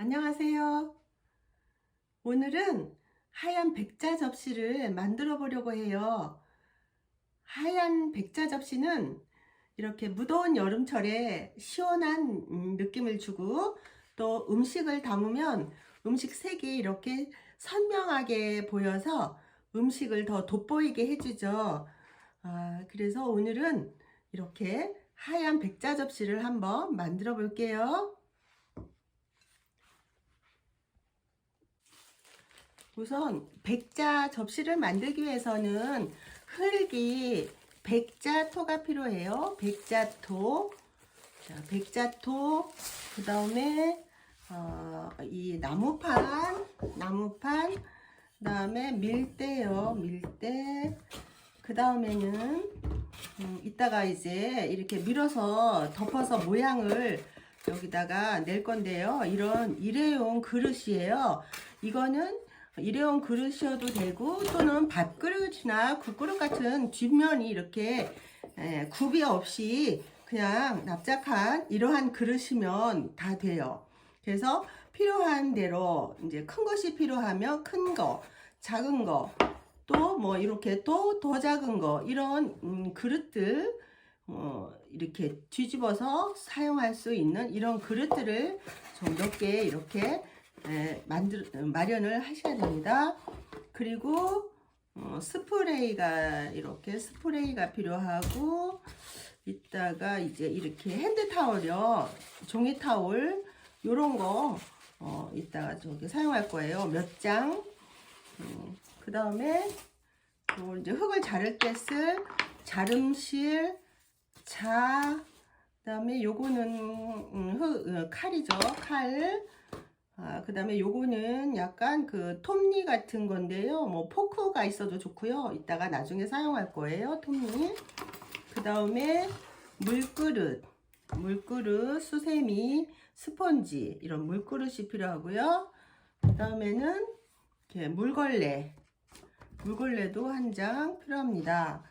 안녕하세요. 오늘은 하얀 백자 접시를 만들어 보려고 해요. 하얀 백자 접시는 이렇게 무더운 여름철에 시원한 느낌을 주고, 또 음식을 담으면 음식 색이 이렇게 선명하게 보여서 음식을 더 돋보이게 해주죠. 그래서 오늘은 이렇게 하얀 백자 접시를 한번 만들어 볼게요. 우선 백자 접시를 만들기 위해서는 흙이 백자토가 필요해요. 백자토. 자, 백자토. 그 다음에 이 나무판. 그 다음에 밀대요. 밀대. 그 다음에는 이따가 이제 이렇게 밀어서 덮어서 모양을 여기다가 낼 건데요. 이런 일회용 그릇이에요. 이거는 일회용 그릇이어도 되고, 또는 밥그릇이나 국그릇 같은 뒷면이 이렇게 굽이 없이 그냥 납작한 이러한 그릇이면 다 돼요. 그래서 필요한 대로 이제 큰 것이 필요하면 큰 거, 작은 거, 또 뭐 이렇게 또 더 작은 거, 이런 그릇들 이렇게 뒤집어서 사용할 수 있는 이런 그릇들을 좀 몇 개 이렇게 마련을 하셔야 됩니다. 그리고 스프레이가 필요하고, 이따가 이제 이렇게 핸드타올이요, 종이타올 요런 거 이따가 저기 사용할 거예요. 몇 장. 그 다음에 이제 흙을 자를 때 쓸 자름실, 그 다음에 요거는 칼이죠. 칼. 그 다음에 요거는 약간 그 톱니 같은 건데요. 뭐 포크가 있어도 좋고요. 이따가 나중에 사용할 거예요. 톱니. 그 다음에 물그릇, 수세미, 스펀지, 이런 물그릇이 필요하고요. 그 다음에는 이렇게 물걸레도 한 장 필요합니다.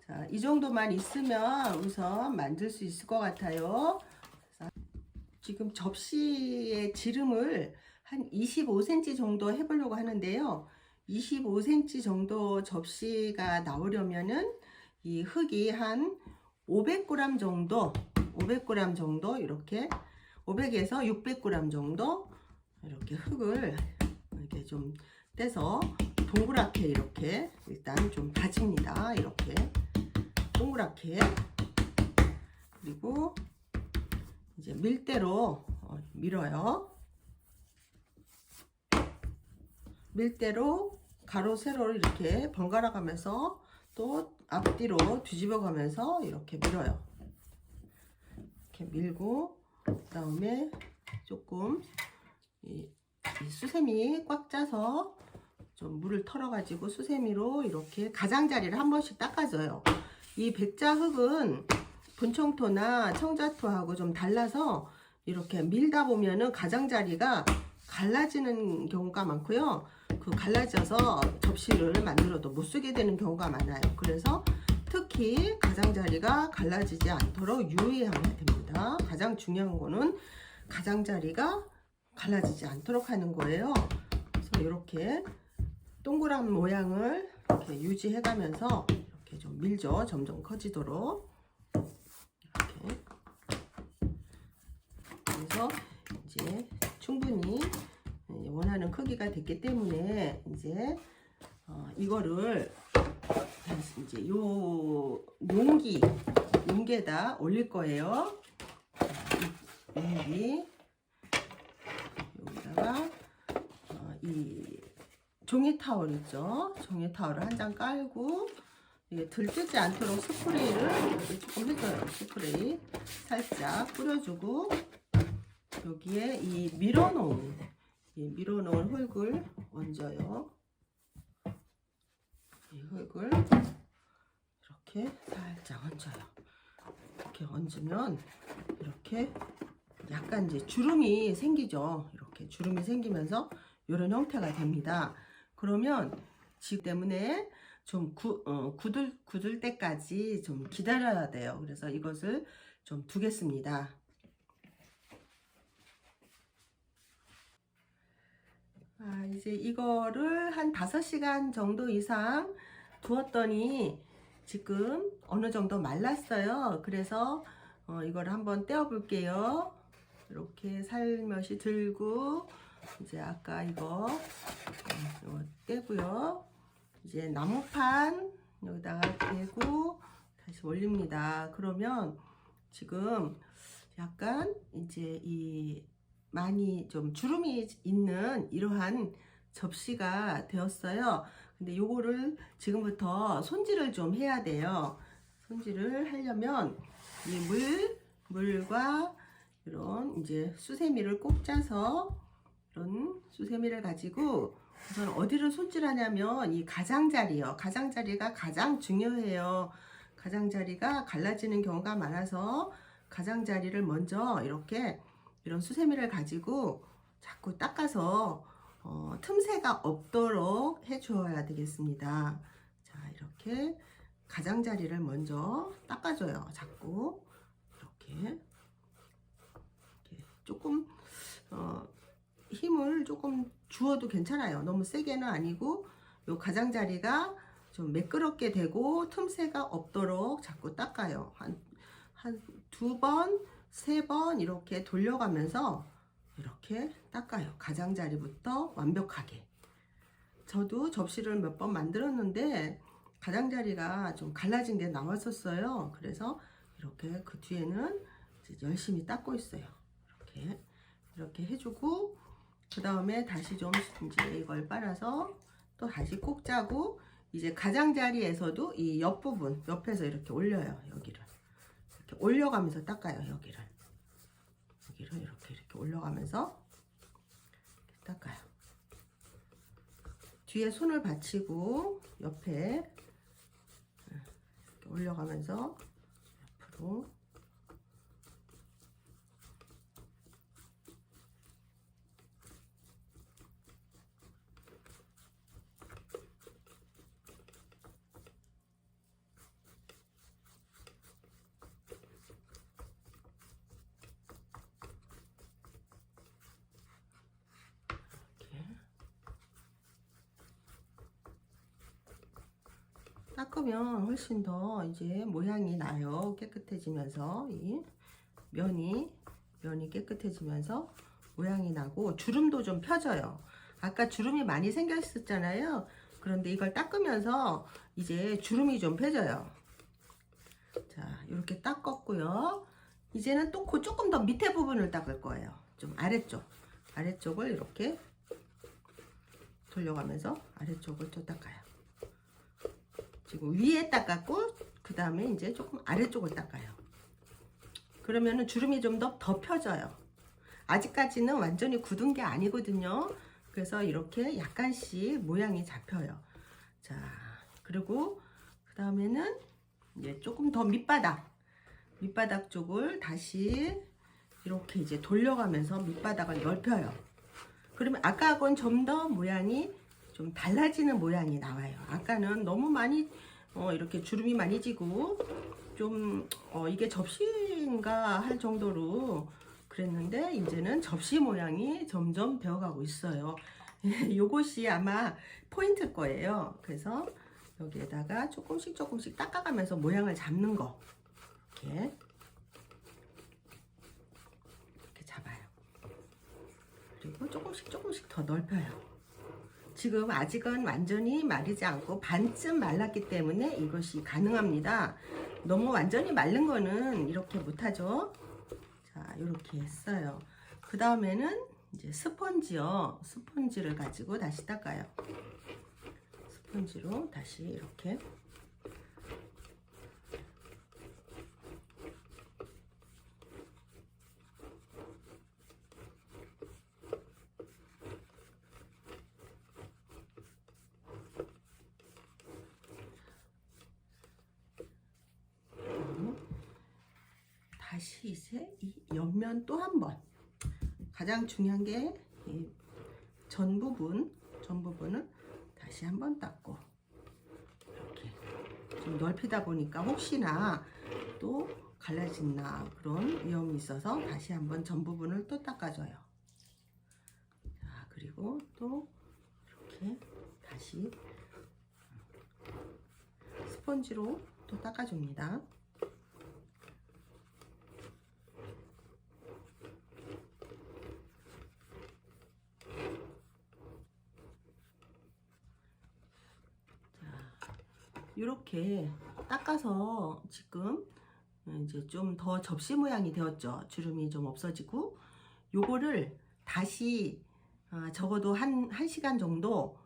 자, 이 정도만 있으면 우선 만들 수 있을 것 같아요. 지금 접시의 지름을 한 25cm 정도 해보려고 하는데요. 25cm 정도 접시가 나오려면은 이 흙이 한 500g 정도 이렇게 500에서 600g 정도 이렇게 흙을 이렇게 좀 떼서 동그랗게 이렇게 일단 좀 다집니다. 이렇게 동그랗게. 그리고 이제 밀대로 밀어요. 밀대로 가로 세로를 이렇게 번갈아 가면서 또 앞뒤로 뒤집어 가면서 이렇게 밀어요. 이렇게 밀고, 그 다음에 조금 이 수세미 꽉 짜서 좀 물을 털어 가지고 수세미로 이렇게 가장자리를 한 번씩 닦아줘요. 이 백자 흙은 분청토나 청자토하고 좀 달라서 이렇게 밀다 보면은 가장자리가 갈라지는 경우가 많고요. 그 갈라져서 접시를 만들어도 못 쓰게 되는 경우가 많아요. 그래서 특히 가장자리가 갈라지지 않도록 유의해야 됩니다. 가장 중요한 거는 가장자리가 갈라지지 않도록 하는 거예요. 그래서 이렇게 동그란 모양을 이렇게 유지해 가면서 이렇게 좀 밀죠. 점점 커지도록. 이렇게. 그래서 이제 충분히 원하는 크기가 됐기 때문에 이제 이거를 이제 요 용기에다 올릴 거예요. 용기 여기다가 이 종이 타월 있죠. 종이 타월을 한 장 깔고, 이게 들뜨지 않도록 스프레이를 조금 해줘요. 스프레이 살짝 뿌려주고, 여기에 이 밀어놓은 흙을 얹어요. 이 흙을 이렇게 살짝 얹어요. 이렇게 얹으면 이렇게 약간 이제 주름이 생기죠. 이렇게 주름이 생기면서 이런 형태가 됩니다. 그러면 지금 때문에 좀 굳을 때까지 좀 기다려야 돼요. 그래서 이것을 좀 두겠습니다. 이제 이거를 한 5시간 정도 이상 두었더니 지금 어느 정도 말랐어요. 그래서 이걸 한번 떼어 볼게요. 이렇게 살며시 들고 이제 아까 이거 떼고요. 이제 나무판 여기다가 대고 다시 올립니다. 그러면 지금 약간 이제 이 많이 좀 주름이 있는 이러한 접시가 되었어요. 근데 요거를 지금부터 손질을 좀 해야 돼요. 손질을 하려면 이 물과 이런 이제 수세미를 꼭 짜서 이런 수세미를 가지고 우선 어디를 손질하냐면 이 가장자리요. 가장자리가 가장 중요해요. 가장자리가 갈라지는 경우가 많아서 가장자리를 먼저 이렇게 이런 수세미를 가지고 자꾸 닦아서 틈새가 없도록 해 주어야 되겠습니다. 자, 이렇게 가장자리를 먼저 닦아줘요. 자꾸 이렇게 조금 힘을 조금 주어도 괜찮아요. 너무 세게는 아니고 요 가장자리가 좀 매끄럽게 되고 틈새가 없도록 자꾸 닦아요. 한 2번, 3번 이렇게 돌려가면서 이렇게 닦아요. 가장자리부터 완벽하게. 저도 접시를 몇 번 만들었는데 가장자리가 좀 갈라진 게 나왔었어요. 그래서 이렇게 그 뒤에는 열심히 닦고 있어요. 이렇게 해주고 그 다음에 다시 좀 이제 이걸 빨아서 또 다시 콕 짜고 이제 가장자리에서도 이 옆부분 옆에서 이렇게 올려요. 여기를 이렇게 올려가면서 닦아요. 여기를 이렇게 올려가면서 이렇게 닦아요. 뒤에 손을 받치고 옆에 이렇게 올려가면서 옆으로 닦으면 훨씬 더 이제 모양이 나요. 깨끗해지면서 이 면이 깨끗해지면서 모양이 나고 주름도 좀 펴져요. 아까 주름이 많이 생겼었잖아요. 그런데 이걸 닦으면서 이제 주름이 좀 펴져요. 자, 이렇게 닦았고요. 이제는 또 그 조금 더 밑에 부분을 닦을 거예요. 좀 아래쪽을 이렇게 돌려가면서 아래쪽을 또 닦아요. 지금 위에 닦았고 그 다음에 이제 조금 아래쪽을 닦아요. 그러면은 주름이 좀 더 펴져요. 아직까지는 완전히 굳은 게 아니거든요. 그래서 이렇게 약간씩 모양이 잡혀요. 자, 그리고 그 다음에는 이제 조금 더 밑바닥 쪽을 다시 이렇게 이제 돌려가면서 밑바닥을 넓혀요. 그러면 아까하고는 좀 더 모양이 좀 달라지는 모양이 나와요. 아까는 너무 많이 이렇게 주름이 많이 지고 좀 이게 접시인가 할 정도로 그랬는데 이제는 접시 모양이 점점 되어가고 있어요. 요것이 아마 포인트일 거예요. 그래서 여기에다가 조금씩 닦아가면서 모양을 잡는 거 이렇게 잡아요. 그리고 조금씩 더 넓혀요. 지금 아직은 완전히 마르지 않고 반쯤 말랐기 때문에 이것이 가능합니다. 너무 완전히 마른 거는 이렇게 못하죠. 자, 이렇게 했어요. 그 다음에는 이제 스펀지요. 스펀지를 가지고 다시 닦아요. 스펀지로 다시 이렇게 다시 이제 이 옆면 또 한 번 가장 중요한 게 이 전 부분을 다시 한번 닦고 이렇게 좀 넓히다 보니까 혹시나 또 갈라진다 그런 위험이 있어서 다시 한번 전 부분을 또 닦아줘요. 자, 그리고 또 이렇게 다시 스펀지로 또 닦아줍니다. 이렇게 닦아서 지금 이제 좀 더 접시 모양이 되었죠. 주름이 좀 없어지고, 요거를 다시 적어도 한 시간 정도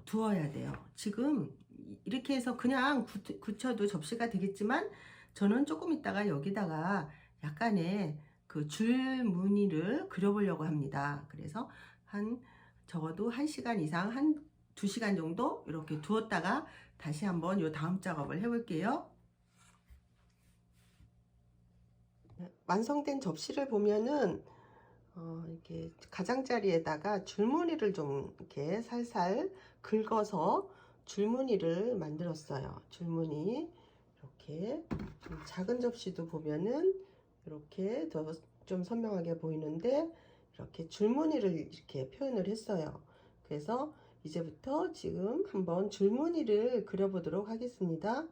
두어야 돼요. 지금 이렇게 해서 그냥 굳혀도 접시가 되겠지만, 저는 조금 있다가 여기다가 약간의 그 줄 무늬를 그려보려고 합니다. 그래서 적어도 1시간 이상, 한 2시간 정도 이렇게 두었다가 다시 한번 요 다음 작업을 해볼게요. 완성된 접시를 보면은 이렇게 가장자리에다가 줄무늬를 좀 이렇게 살살 긁어서 줄무늬를 만들었어요. 줄무늬 이렇게 작은 접시도 보면은 이렇게 더 좀 선명하게 보이는데 이렇게 줄무늬를 이렇게 표현을 했어요. 그래서 이제부터 지금 한번 줄무늬를 그려보도록 하겠습니다.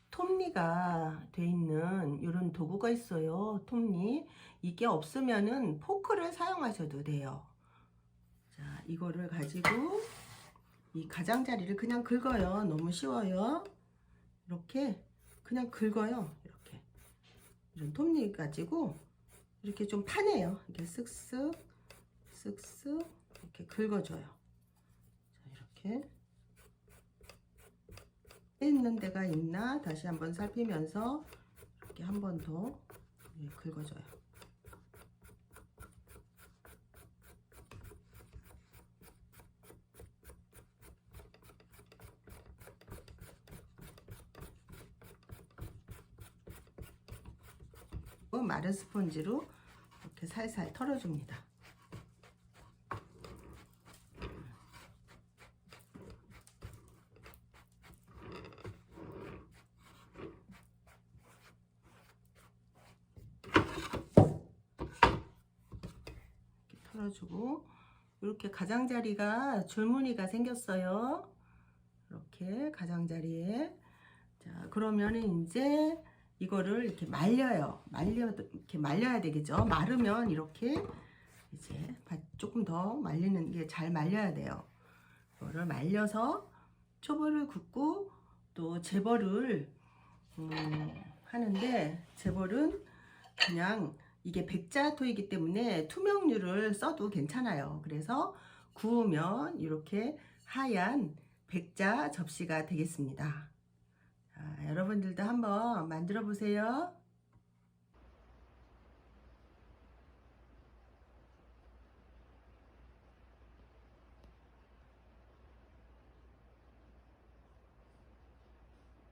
톱니가 돼 있는 이런 도구가 있어요. 톱니. 이게 없으면은 포크를 사용하셔도 돼요. 자, 이거를 가지고 이 가장자리를 그냥 긁어요. 너무 쉬워요. 이렇게 그냥 긁어요. 이렇게 이런 톱니 가지고 이렇게 좀 파내요. 이렇게 쓱쓱 쓱쓱 이렇게 긁어줘요. 자, 이렇게 있는 데가 있나 다시 한번 살피면서 이렇게 한 번 더 긁어줘요. 마른 스펀지로 이렇게 살살 털어줍니다. 이렇게 털어주고 이렇게 가장자리가 줄무늬가 생겼어요. 이렇게 가장자리에. 자, 그러면은 이제 이거를 이렇게 말려요. 이렇게 말려야 되겠죠. 마르면 이렇게 이제 조금 더 말리는 게 잘 말려야 돼요. 이거를 말려서 초벌을 긋고 또 재벌을 하는데, 재벌은 그냥 이게 백자토이기 때문에 투명유를 써도 괜찮아요. 그래서 구우면 이렇게 하얀 백자 접시가 되겠습니다. 자, 여러분들도 한번 만들어 보세요.